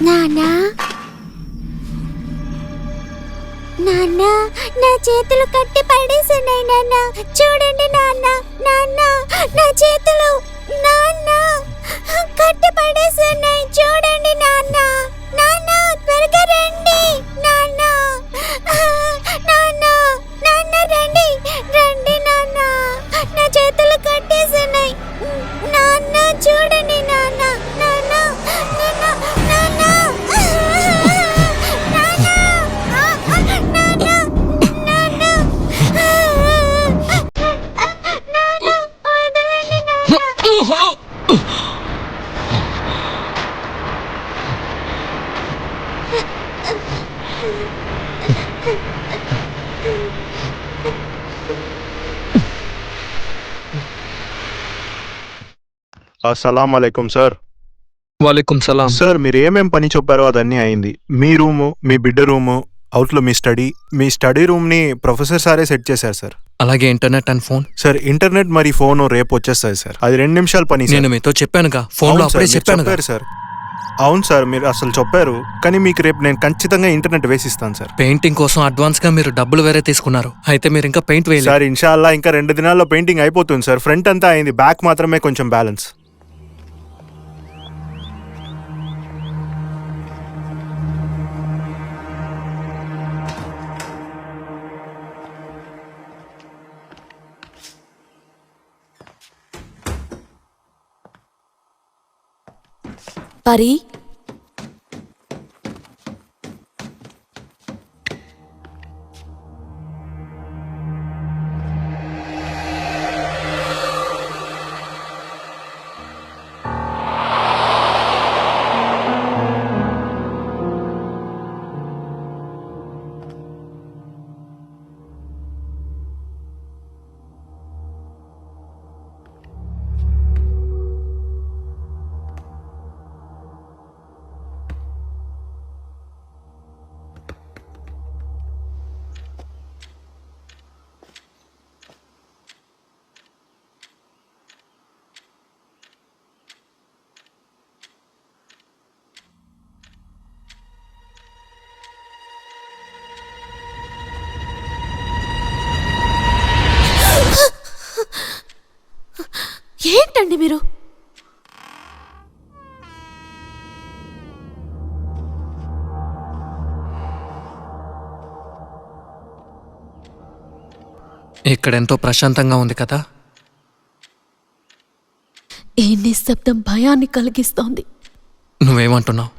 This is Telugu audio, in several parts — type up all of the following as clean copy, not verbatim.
నాన్నా, నాన్న, నా చేతులు కట్టి పడేస్తున్నాయి నాన్న. చూడండి నాన్న, నాన్న, నా చేతులు నాన్న కట్టి పడేస్తున్నాయి. చూడండి నాన్న, నాన్న త్వరగా రండి నాన్న, నాన్న, నాన్న రండి, రండి నాన్న, నా చేతులు కట్టేస్తున్నాయి నాన్న. చూడండి నాన్న, నాన్న, నాన్న, నాన్న, అస్సలాం అలైకుం సార్. వాలేకుం సలాం. సార్ మీరు ఏమేం పని చెప్పారో అదన్నీ అయింది. మీ రూము, మీ బిడ్డ రూము, అవుట్లో మీ స్టడీ రూమ్ని ప్రొఫెసర్ సారే సెట్ చేశారు సార్. అలాగే internet and phone. Sir internet మరి ఫోన్ రేపు వచ్చేస్తాయి సార్. అది 2 నిమిషాల పని సార్. నేను మీతో చెప్పానుగా, ఫోన్లో అవును సార్, అప్పుడే మీరు చెప్పాను చెప్పారు సార్. అవును సార్, మీరు అసలు చెప్పారు, కానీ మీకు రేపు నేను ఖచ్చితంగా ఇంటర్నెట్ వేసిస్తాను సార్. పెయింటింగ్ కోసం అడ్వాన్స్ గా మీరు డబ్బులు వేరే తీసుకున్నారు, అయితే మీరు ఇంకా పెయింట్ వేయలేదు. సార్ ఇన్షాల్లా ఇంకా 2 దినాల్లో పెయింటింగ్ అయిపోతుంది సార్. ఫ్రంట్ అంతా అయింది, బ్యాక్ మాత్రమే కొంచెం బ్యాలెన్స్. పరి, ఏంటండి మీరు? ఇక్కడెంతో ప్రశాంతంగా ఉంది కదా. ఈ నిశ్శబ్దం భయాన్ని కలిగిస్తోంది. నువ్వేమంటున్నావు?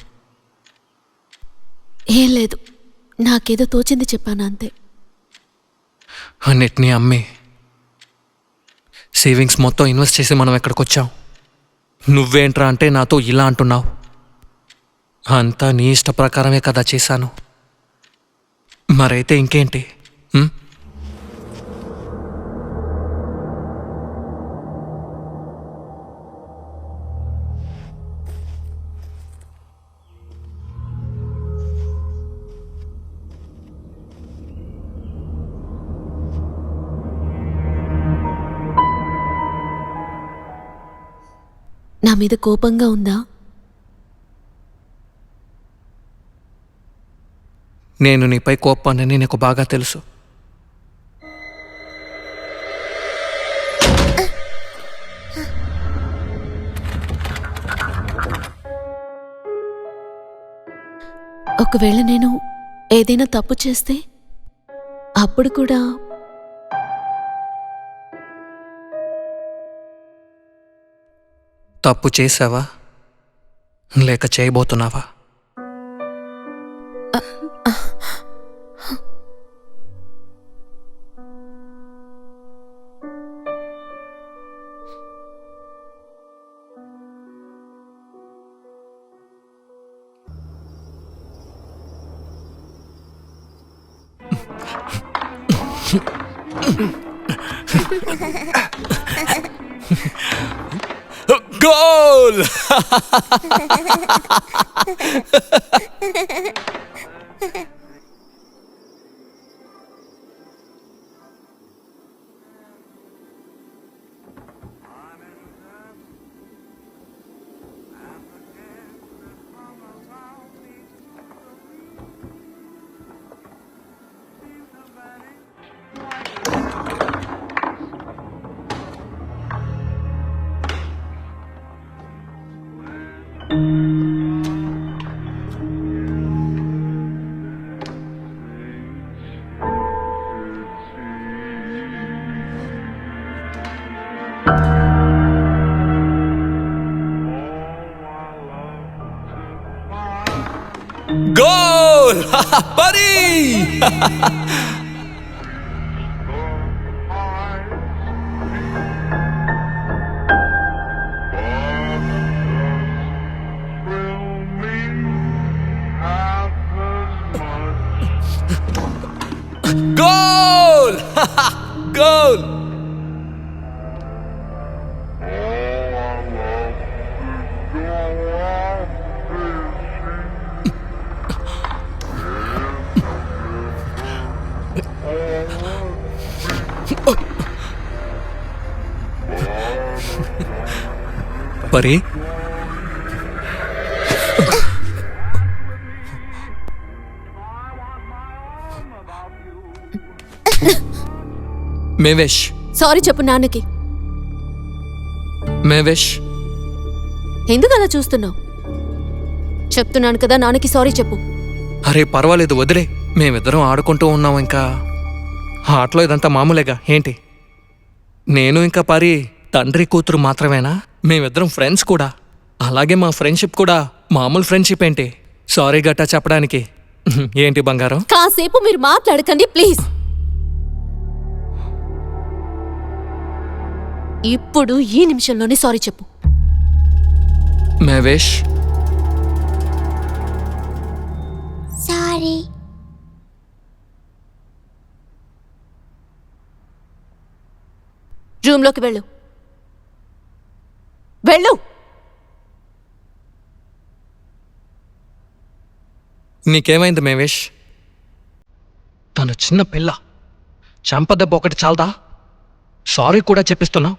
ఏం లేదు, నాకేదో తోచింది చెప్పాను అంతే. అన్నిటినీ అమ్మి సేవింగ్స్ మొత్తం ఇన్వెస్ట్ చేసి మనం ఎక్కడికి వచ్చాం. నువ్వేంట్రా అంటే నాతో ఇలా అంటున్నావు. అంతా నీ ఇష్ట ప్రకారమే కదా చేశాను. మరైతే ఇంకేంటి? నా మీద కోపంగా ఉందా? నేను నీపై కోపాన్ని నీకు బాగా తెలుసు. ఒకవేళ నేను ఏదైనా తప్పు చేస్తే అప్పుడు కూడా తప్పు చేసావా లేక చేయబోతున్నావా? Goal! గోల్ పరి గోల్ గోల్ పరి మేవేష్ సారీ చెప్పు నాన్నకి. మేవేష్ ఎందుకు అలా చూస్తున్నావు? చెప్తున్నాను కదా, నాన్నకి సారీ చెప్పు. అరే పర్వాలేదు వదిలే, మేమిద్దరం ఆడుకుంటూ ఉన్నాం. ఇంకా ఆటలో ఇదంతా మామూలేగా ఏంటి? నేను ఇంకా పరి తండ్రి కూతురు మాత్రమేనా? మేమిద్దరం ఫ్రెండ్స్ కూడా. అలాగే మా ఫ్రెండ్షిప్ కూడా మామూలు ఫ్రెండ్షిప్ ఏంటి? సారీ గట్టా చెప్పడానికి. ఏంటి బంగారం? కాసేపు మీరు మాట్లాడకండి ప్లీజ్. ఇప్పుడు ఈ నిమిషంలోనే సారీ చెప్పు. మేవేష్ సారీ. రూమ్లోకి వెళ్ళు. వెళ్ళు. నీకేమైంది మేవేష్? తను చిన్న పిల్ల, చంపదెబ్బ ఒకటి చాలదా? సారీ కూడా చెప్పిస్తున్నావు.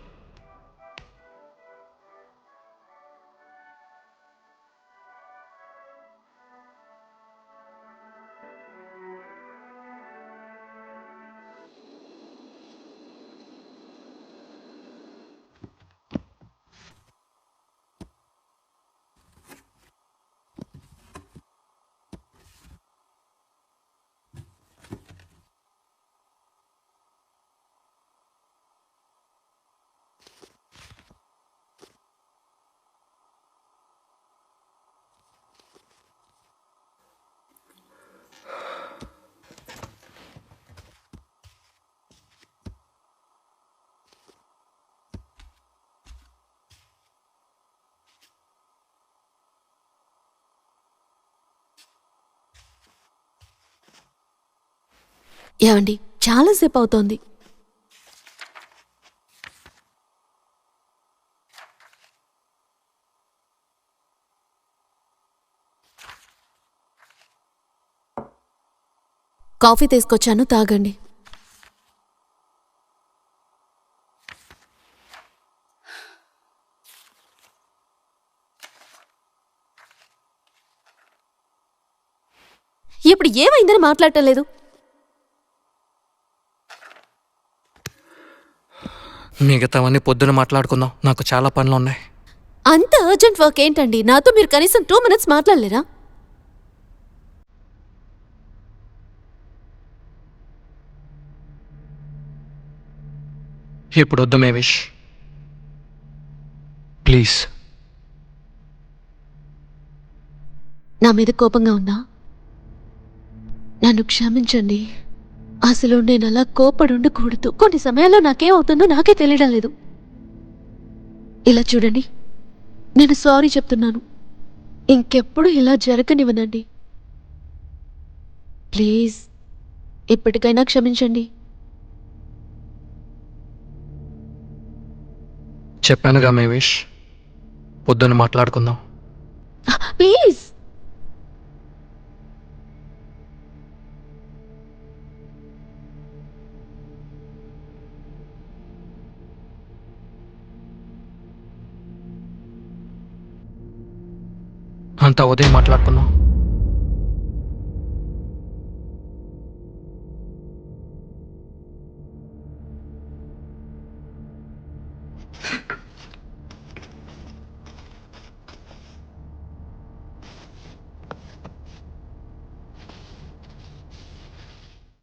ఏమండి, చాలాసేపు అవుతోంది. కాఫీ తీసుకొచ్చాను, తాగండి. ఇప్పుడు ఏమైందని మాట్లాడటం లేదు? మిగతావన్నీ పొద్దున మాట్లాడుకుందాం, నాకు చాలా పనులు ఉన్నాయి. అంత అర్జెంట్ వర్క్ ఏంటండి? నాతో మీరు కనీసం 2 minutes మాట్లాడలేరా? ఇప్పుడు వద్దు మేవేష్, ప్లీజ్. నా మీద కోపంగా ఉందా? నన్ను క్షమించండి. అసలు నేను అలా కోపడుండకూడదు. కొన్ని సమయాల్లో నాకేమవుతుందో నాకే తెలియడం లేదు. ఇలా చూడండి, నేను సారీ చెప్తున్నాను. ఇంకెప్పుడు ఇలా జరగనివ్వనండి. ప్లీజ్ ఇప్పటికైనా క్షమించండి. చెప్పానుగా మేవేష్, పొద్దున మాట్లాడుకుందాం. ప్లీజ్. అంతా ఉదయం మాట్లాడుకుందాం.